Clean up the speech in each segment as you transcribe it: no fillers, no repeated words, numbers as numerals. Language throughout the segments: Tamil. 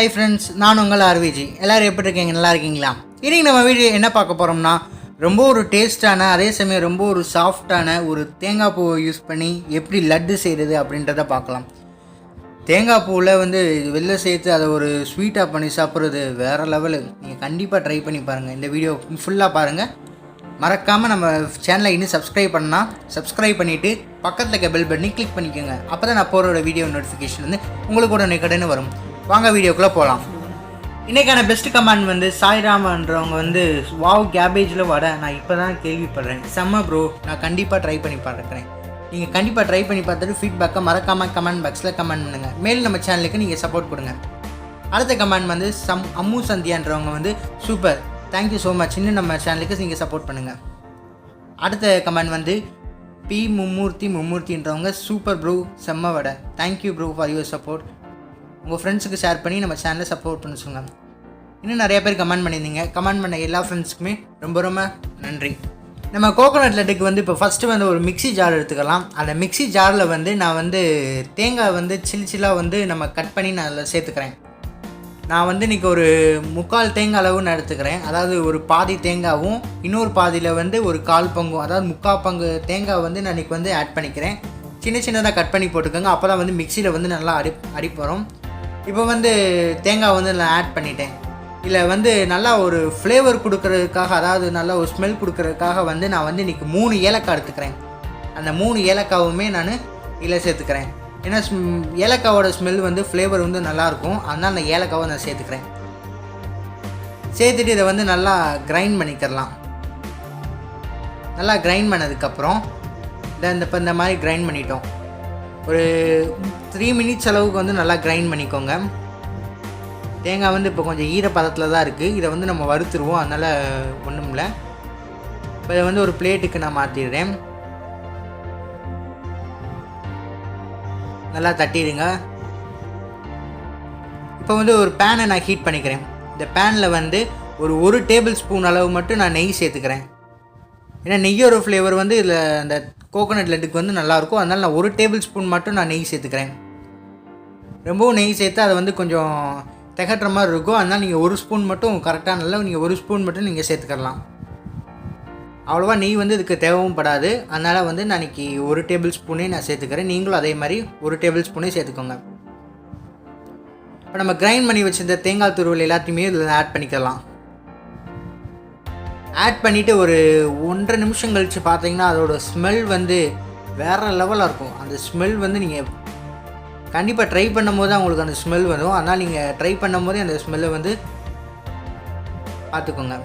ஹை ஃப்ரெண்ட்ஸ், நான் உங்கள் ஆர்விஜி. எல்லோரும் எப்படி இருக்கீங்க? நல்லா இருக்கீங்களா? இன்றைக்கி நம்ம வீடியோ என்ன பார்க்க போகிறோம்னா, ரொம்ப ஒரு டேஸ்ட்டான, அதே சமயம் ரொம்ப ஒரு சாஃப்டான ஒரு தேங்காய் பூவை யூஸ் பண்ணி எப்படி லட்டு செய்கிறது அப்படின்றத பார்க்கலாம். தேங்காய் பூவில் வெளில சேர்த்து அதை ஒரு ஸ்வீட்டாக பண்ணி சாப்பிட்றது வேறு லெவலு. நீங்கள் கண்டிப்பாக ட்ரை பண்ணி பாருங்கள். இந்த வீடியோ ஃபுல்லாக பாருங்கள். மறக்காமல் நம்ம சேனலை இன்னும் சப்ஸ்கிரைப் பண்ணால் சப்ஸ்கிரைப் பண்ணிவிட்டு பக்கத்தில் இருக்க பெல் பட்டனை கிளிக் பண்ணிக்கோங்க. அப்போ தான் நான் போகிற வீடியோ நோட்டிஃபிகேஷன் உங்களுக்கு கூட உடனே வரும். வாங்க வீடியோக்குள்ளே போகலாம். இன்றைக்கான பெஸ்ட் கமெண்ட் சாய்ராமன்றவங்க வாவ் கேபேஜில் வடை நான் இப்போ தான் கேள்விப்படுறேன், செம்ம ப்ரோ, நான் கண்டிப்பாக ட்ரை பண்ணி பார்க்குறேன். நீங்கள் கண்டிப்பாக ட்ரை பண்ணி பார்த்துட்டு ஃபீட்பேக்கை மறக்காமல் கமெண்ட் பாக்ஸில் கமெண்ட் பண்ணுங்கள். மேலும் நம்ம சேனலுக்கு நீங்கள் சப்போர்ட் கொடுங்க. அடுத்த கமெண்ட் அம்மு சந்தியான்றவங்க சூப்பர், தேங்க்யூ ஸோ மச், இன்னும் நம்ம சேனலுக்கு நீங்கள் சப்போர்ட் பண்ணுங்கள். அடுத்த கமெண்ட் பி மும்மூர்த்தின்றவங்க சூப்பர் ப்ரோ, செம்ம வடை, thank you bro for your support. உங்கள் ஃப்ரெண்ட்ஸுக்கு ஷேர் பண்ணி நம்ம சேனலை சப்போர்ட் பண்ண சொல்லுங்கள். இன்னும் நிறைய பேர் கமெண்ட் பண்ணியிருந்தீங்க. கமெண்ட் பண்ண எல்லா ஃப்ரெண்ட்ஸுக்குமே ரொம்ப ரொம்ப நன்றி. நம்ம கோகோனட் லட்டுக்கு இப்போ ஃபஸ்ட்டு ஒரு மிக்ஸி ஜார் எடுத்துக்கலாம். அந்த மிக்ஸி ஜாரில் நான் தேங்காய் சில்லாக நம்ம கட் பண்ணி நான் அதில் சேர்த்துக்கிறேன். நான் இன்றைக்கி ஒரு 3/4 தேங்காய் அளவு நான் எடுத்துக்கிறேன். அதாவது ஒரு பாதி தேங்காயும் இன்னொரு பாதியில் ஒரு 1/4 பங்கும், அதாவது 3/4 பங்கு தேங்காய் நான் இன்றைக்கி ஆட் பண்ணிக்கிறேன். சின்னதாக கட் பண்ணி போட்டுக்கோங்க. அப்போ தான் மிக்சியில் நல்லா அடிப்படும். இப்போ தேங்காய் நான் ஆட் பண்ணிட்டேன். இதில் நல்லா ஒரு ஃப்ளேவர் கொடுக்கறதுக்காக, அதாவது நல்லா ஒரு ஸ்மெல் கொடுக்கறதுக்காக நான் இன்றைக்கி 3 ஏலக்காய் எடுத்துக்கிறேன். அந்த 3 ஏலக்காவுமே நான் இதில் சேர்த்துக்கிறேன். ஏன்னா ஏலக்காவோட ஸ்மெல் ஃப்ளேவர் நல்லாயிருக்கும். அதனால் அந்த ஏலக்காவை நான் சேர்த்துக்கிறேன். சேர்த்துட்டு இதை நல்லா கிரைண்ட் பண்ணிக்கிறலாம். நல்லா கிரைண்ட் பண்ணதுக்கப்புறம் இந்த மாதிரி கிரைண்ட் பண்ணிட்டோம். ஒரு 3 மினிட்ஸ் அளவுக்கு நல்லா கிரைண்ட் பண்ணிக்கோங்க. தேங்காய் இப்போ கொஞ்சம் ஈரப்பதத்தில் தான் இருக்குது. இதை நம்ம வறுத்துருவோம், அதனால் ஒன்றும் இல்லை. இப்போ இதை ஒரு பிளேட்டுக்கு நான் மாற்றிடுறேன். நல்லா தட்டிடுங்க. இப்போ ஒரு பேனை நான் ஹீட் பண்ணிக்கிறேன். இந்த பேனில் ஒரு டேபிள் ஸ்பூன் அளவு மட்டும் நான் நெய் சேர்த்துக்கிறேன். ஏன்னா நெய்யோட ஃப்ளேவர் இதில் அந்த கோகோனட் லட்டுக்கு நல்லாயிருக்கும். அதனால் நான் 1 டேபிள் ஸ்பூன் மட்டும் நான் நெய் சேர்த்துக்கிறேன். ரொம்பவும் நெய் சேர்த்து அதை கொஞ்சம் திகட்டுற மாதிரி இருக்கும். அதனால் நீங்கள் 1 ஸ்பூன் மட்டும் கரெக்டாக நல்லா நீங்கள் 1 ஸ்பூன் மட்டும் நீங்கள் சேர்த்துக்கலாம். அவ்வளோவா நெய் இதுக்கு தேவையும் படாது. அதனால் நான் இன்றைக்கி 1 டேபிள் ஸ்பூனே நான் சேர்த்துக்கிறேன். நீங்களும் அதே மாதிரி 1 டேபிள் ஸ்பூனே சேர்த்துக்கோங்க. இப்போ நம்ம கிரைண்ட் பண்ணி வச்சுருந்த தேங்காய் துருவல் எல்லாத்தையுமே இதில் ஆட் பண்ணிக்கலாம். ஆட் பண்ணிவிட்டு ஒரு 1.5 நிமிஷம் கழித்து பார்த்தீங்கன்னா அதோட ஸ்மெல் வேறு லெவலாக இருக்கும். அந்த ஸ்மெல் நீங்கள் கண்டிப்பாக ட்ரை பண்ணும் போது தான் உங்களுக்கு அந்த ஸ்மெல் வரும். அதனால் நீங்கள் ட்ரை பண்ணும் போதே அந்த ஸ்மெல்லை பார்த்துக்கோங்க.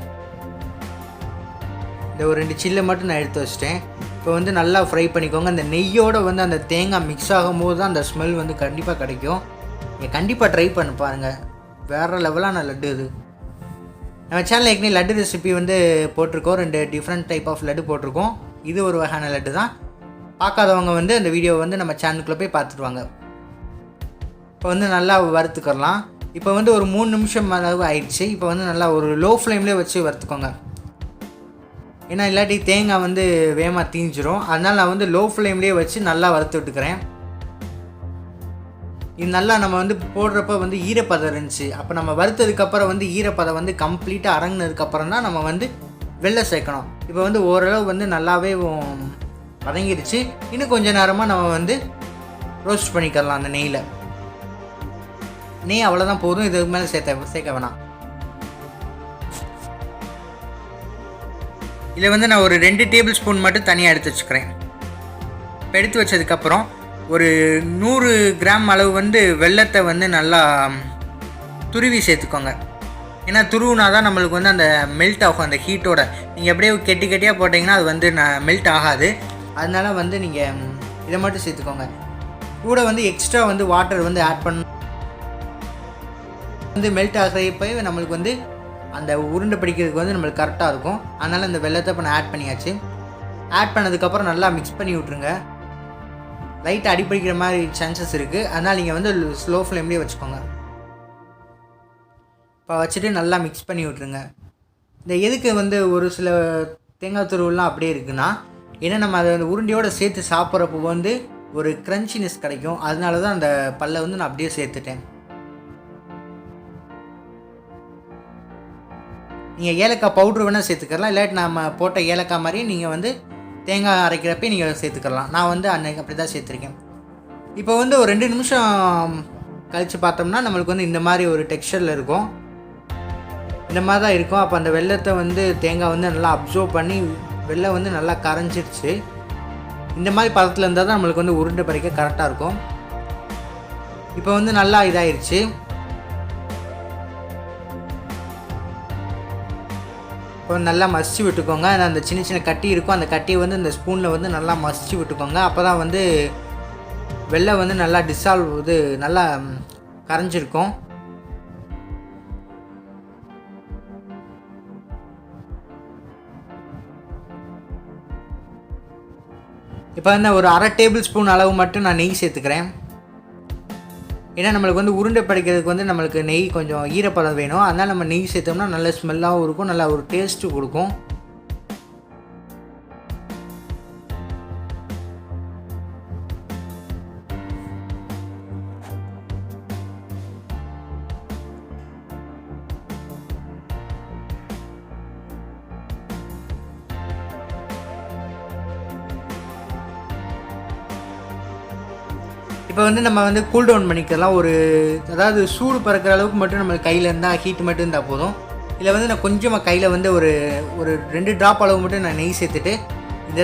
இந்த ஒரு 2 சில்லை மட்டும் நான் எடுத்து வச்சிட்டேன். இப்போ நல்லா ஃப்ரை பண்ணிக்கோங்க. அந்த நெய்யோடு அந்த தேங்காய் மிக்ஸ் ஆகும் போது தான் அந்த ஸ்மெல் கண்டிப்பாக கிடைக்கும். நீங்கள் கண்டிப்பாக ட்ரை பண்ணி பாருங்கள். வேறு லெவலான லட்டு இது. நம்ம சேனலில் ஏற்கனவே லட்டு ரெசிபி போட்டிருக்கோம். 2 டிஃப்ரெண்ட் டைப் ஆஃப் லட்டு போட்டிருக்கோம். இது ஒரு வகையான லட்டு தான். பார்க்காதவங்க அந்த வீடியோவை நம்ம சேனலுக்குள்ளே போய் பார்த்துருவாங்க. இப்போ நல்லா வறுத்துக்கலாம். இப்போ ஒரு 3 நிமிஷம் அளவு ஆயிடுச்சு. இப்போ நல்லா ஒரு லோ ஃப்ளேம்லேயே வச்சு வறுத்துக்கோங்க. ஏன்னா இல்லாட்டி தேங்காய் வேகமாக தீஞ்சிரும். அதனால் நான் லோ ஃப்ளேம்லேயே வச்சு நல்லா வறுத்து விட்டுக்கிறேன். இது நல்லா நம்ம போடுறப்ப ஈரப்பதம் இருந்துச்சு. அப்போ நம்ம வறுத்ததுக்கப்புறம் ஈரப்பதம் கம்ப்ளீட்டாக அடங்கினதுக்கப்புறம் தான் நம்ம வெள்ளை சேர்க்கணும். இப்போ ஓரளவு நல்லாவே வதங்கிடுச்சு. இன்னும் கொஞ்சம் நேரமாக நம்ம ரோஸ்ட் பண்ணிக்கலாம். அந்த நெய் அவ்வளோதான் போதும். இதுக்கு மேலே சேர்க்க வேணாம். இதில் நான் ஒரு 2 டேபிள் ஸ்பூன் மட்டும் தனியாக எடுத்து வச்சுக்கிறேன். இப்போ எடுத்து வச்சதுக்கப்புறம் ஒரு 100 கிராம் அளவு வெல்லத்தை நல்லா துருவி சேர்த்துக்கோங்க. ஏன்னா துருவினா தான் நம்மளுக்கு அந்த மெல்ட் ஆகும் அந்த ஹீட்டோட. நீங்கள் அப்படியே கெட்டியாக போட்டிங்கன்னா அது மெல்ட் ஆகாது. அதனால் நீங்கள் இதை மட்டும் சேர்த்துக்கோங்க. கூட எக்ஸ்ட்ரா வாட்டர் ஆட் பண்ண மெல்ட் ஆகிறப்போ நம்மளுக்கு அந்த உருண்டை பிடிக்கிறதுக்கு நம்மளுக்கு கரெக்டாக இருக்கும். அதனால் அந்த வெல்லத்தை இப்போ நான் ஆட் பண்ணியாச்சு. ஆட் பண்ணதுக்கப்புறம் நல்லா மிக்ஸ் பண்ணி விட்ருங்க. லைட்டாக அடிப்பிடிக்கிற மாதிரி சான்சஸ் இருக்குது. அதனால் நீங்கள் ஸ்லோ ஃப்ளேம்லேயே வச்சுக்கோங்க. இப்போ வச்சுட்டு நல்லா மிக்ஸ் பண்ணி விட்ருங்க. இந்த எதுக்கு ஒரு சில தேங்காய் துருவெல்லாம் அப்படியே இருக்குன்னா, ஏன்னா நம்ம அதை உருண்டையோடு சேர்த்து சாப்பிட்றப்போ ஒரு க்ரன்ச்சினஸ் கிடைக்கும். அதனால தான் அந்த பல்லை நான் அப்படியே சேர்த்துட்டேன். நீங்கள் ஏலக்காய் பவுட்ரு வேணால் சேர்த்துக்கலாம், இல்லாட்டி நம்ம போட்ட ஏலக்காய் மாதிரி நீங்கள் வந்து தேங்காய் அரைக்கிறப்பே நீங்கள் சேர்த்துக்கலாம். நான் வந்து அன்னைக்கு அப்படி தான் சேர்த்துருக்கேன். இப்போ வந்து ஒரு 2 நிமிஷம் கழித்து பார்த்தோம்னா நம்மளுக்கு வந்து இந்த மாதிரி ஒரு டெக்ஸ்சரில் இருக்கும். இந்த மாதிரி தான் இருக்கும். அப்போ அந்த வெல்லத்தை வந்து தேங்காய் வந்து நல்லா அப்சர்வ் பண்ணி வெல்லம் வந்து நல்லா கரைஞ்சிருச்சு. இந்த மாதிரி பதத்தில் இருந்தால் தான் நம்மளுக்கு வந்து உருண்டை பிடிக்க கரெக்டாக இருக்கும். இப்போ வந்து நல்லா இதாகிடுச்சு. இப்போ நல்லா மசிச்சு விட்டுக்கோங்க. அந்த சின்ன சின்ன கட்டி இருக்கும், அந்த கட்டியை வந்து இந்த ஸ்பூனில் வந்து நல்லா மசிச்சு விட்டுக்கோங்க. அப்போ தான் வந்து வெல்லம் வந்து நல்லா டிசால்வ் இது நல்லா கரைஞ்சிருக்கும். இப்போ வந்து ஒரு 1/2 டேபிள் ஸ்பூன் அளவு மட்டும் நான் நெய் சேர்த்துக்கிறேன். ஏன்னா நம்மளுக்கு வந்து உருண்டை பிடிக்கிறதுக்கு வந்து நம்மளுக்கு நெய் கொஞ்சம் ஈரப்பதம் வேணும். அதனால் நம்ம நெய் சேர்த்தோம்னா நல்ல ஸ்மெல்லாகவும் இருக்கும், நல்லா ஒரு டேஸ்ட்டு கொடுக்கும். இப்போ வந்து நம்ம வந்து கூல் டவுன் பண்ணிக்கலாம். அதாவது சூடு பறக்கிற அளவுக்கு மட்டும் நம்ம கையில் இருந்தால் ஹீட் மட்டும் இருந்தால் போதும். இதில் வந்து நான் கொஞ்சமாக கையில் வந்து ஒரு 2 ட்ராப் அளவு மட்டும் நான் நெய் சேர்த்துட்டு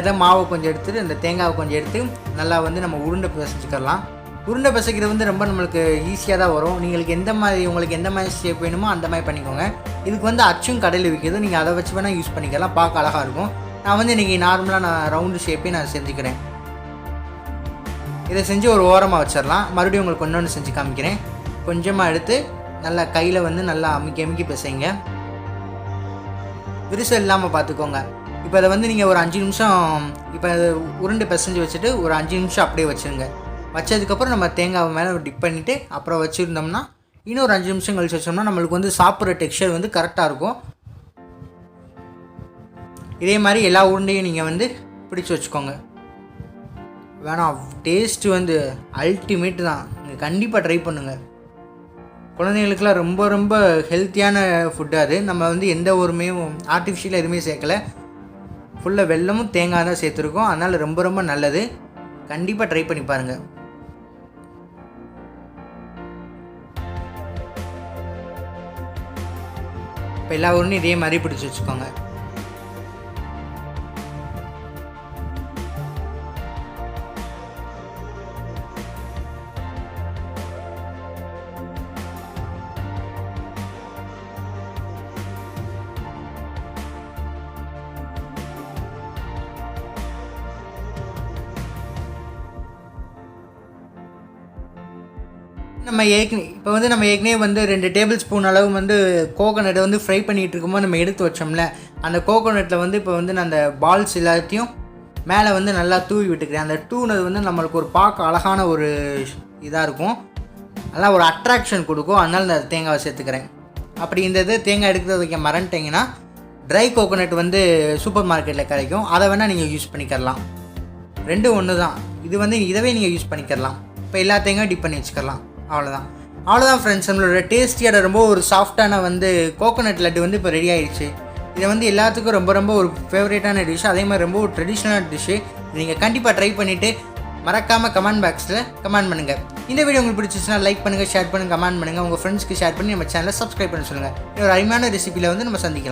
இதை மாவை கொஞ்சம் எடுத்துகிட்டு இந்த தேங்காவை கொஞ்சம் எடுத்து நல்லா வந்து நம்ம உருண்டை பிசைச்சிக்கலாம். உருண்டை பிசைக்கிறது வந்து ரொம்ப நம்மளுக்கு ஈஸியாக தான் வரும். உங்களுக்கு எந்த மாதிரி ஷேப் வேணுமோ அந்த மாதிரி பண்ணிக்கோங்க. இதுக்கு வந்து அச்சும் கடையில் விற்கிது, நீங்கள் அதை வச்சு வேணால் யூஸ் பண்ணிக்கலாம், பார்க்க அழகாக இருக்கும். நான் வந்து இன்றைக்கி நார்மலாக நான் ரவுண்டு ஷேப்பே நான் செஞ்சுக்கிறேன். இதை செஞ்சு ஒரு ஓரமாக வச்சிடலாம். மறுபடியும் உங்களுக்கு ஒன்று செஞ்சு காமிக்கிறேன். கொஞ்சமாக எடுத்து நல்லா கையில் வந்து நல்லா அமுக்கி பிசைங்க, விரிசல் இல்லாமல் பார்த்துக்கோங்க. இப்போ அதை வந்து நீங்கள் ஒரு 5 நிமிஷம் இப்போ உருண்டை பிசைஞ்சு வச்சுட்டு ஒரு 5 நிமிஷம் அப்படியே வச்சுருங்க. வச்சதுக்கப்புறம் நம்ம தேங்காவை மேலே டிப் பண்ணிவிட்டு அப்புறம் வச்சுருந்தோம்னா இன்னும் ஒரு 5 நிமிஷம் கழிச்சு வச்சோம்னா நம்மளுக்கு வந்து சாப்பிட்ற டெக்ஸ்சர் வந்து கரெக்டாக இருக்கும். இதே மாதிரி எல்லா உருண்டையும் நீங்கள் வந்து பிடிச்சி வச்சுக்கோங்க. வேணாம், டேஸ்ட்டு வந்து அல்டிமேட்டு தான். நீங்கள் கண்டிப்பாக ட்ரை பண்ணுங்கள். குழந்தைங்களுக்குலாம் ரொம்ப ரொம்ப ஹெல்த்தியான ஃபுட்டு அது. நம்ம வந்து எந்த ஒருமே ஆர்டிஃபிஷியலாக எதுவுமே சேர்க்கலை, ஃபுல்லாக வெல்லமும் தேங்காய் தான் சேர்த்துருக்கோம். அதனால் ரொம்ப ரொம்ப நல்லது. கண்டிப்பாக ட்ரை பண்ணி பாருங்கள். இப்போ எல்லா உருண்டையும் இதே மாதிரி பிடிச்சி வச்சுக்கோங்க. நம்ம ஏற்கனவே வந்து 2 டேபிள் ஸ்பூன் அளவு வந்து கோகோனட்டை வந்து ஃப்ரை பண்ணிகிட்டு இருக்கும்போது நம்ம எடுத்து வச்சோம்ல, அந்த கோகோனட்டில் வந்து இப்போ வந்து நான் அந்த பால்ஸ் எல்லாத்தையும் மேலே வந்து நல்லா தூவி விட்டுக்கிறேன். அந்த தூவினது வந்து நம்மளுக்கு ஒரு பார்க்க அழகான ஒரு இதாக இருக்கும், நல்லா ஒரு அட்ராக்ஷன் கொடுக்கும். அதனால் நான் தேங்காவை சேர்த்துக்கிறேன். அப்படி இந்த தேங்காய் எடுக்கிறது வைக்க மறந்துட்டிங்கன்னா ட்ரை கோகோனட் வந்து சூப்பர் மார்க்கெட்டில் கிடைக்கும், அதை வேணால் நீங்கள் யூஸ் பண்ணிக்கலாம். 2 ஒன்று தான். இதவே நீங்கள் யூஸ் பண்ணிக்கலாம். இப்போ எல்லா தேங்காயும் டிப் பண்ணி வச்சுக்கலாம். அவ்வளோதான் ஃப்ரெண்ட்ஸ், நம்மளோட டேஸ்டியான ரொம்ப ஒரு சாஃப்டான வந்து கோகோனட் லட்டு வந்து இப்போ ரெடி ஆகிடுச்சு. இதை வந்து எல்லாத்துக்கும் ரொம்ப ரொம்ப ஒரு ஃபேவரேட்டான டிஷ், அதே மாதிரி ரொம்ப ஒரு ட்ரெடிஷ்னலான டிஷ்ஷு. நீங்கள் கண்டிப்பாக ட்ரை பண்ணிவிட்டு மறக்காமல் கமெண்ட் பாக்ஸில் கமெண்ட் பண்ணுங்கள். இந்த வீடியோ உங்களுக்கு பிடிச்சிச்சுன்னா லைக் பண்ணுங்கள், ஷேர் பண்ணுங்கள், கமெண்ட் பண்ணுங்கள். உங்கள் ஃப்ரெண்ட்ஸ்க்கு ஷேர் பண்ணி நம்ம சேனலை சப்ஸ்கிரைப் பண்ண சொல்லுங்கள். ஒரு அருமையான ரெசிபியில் வந்து நம்ம சந்திக்கலாம்.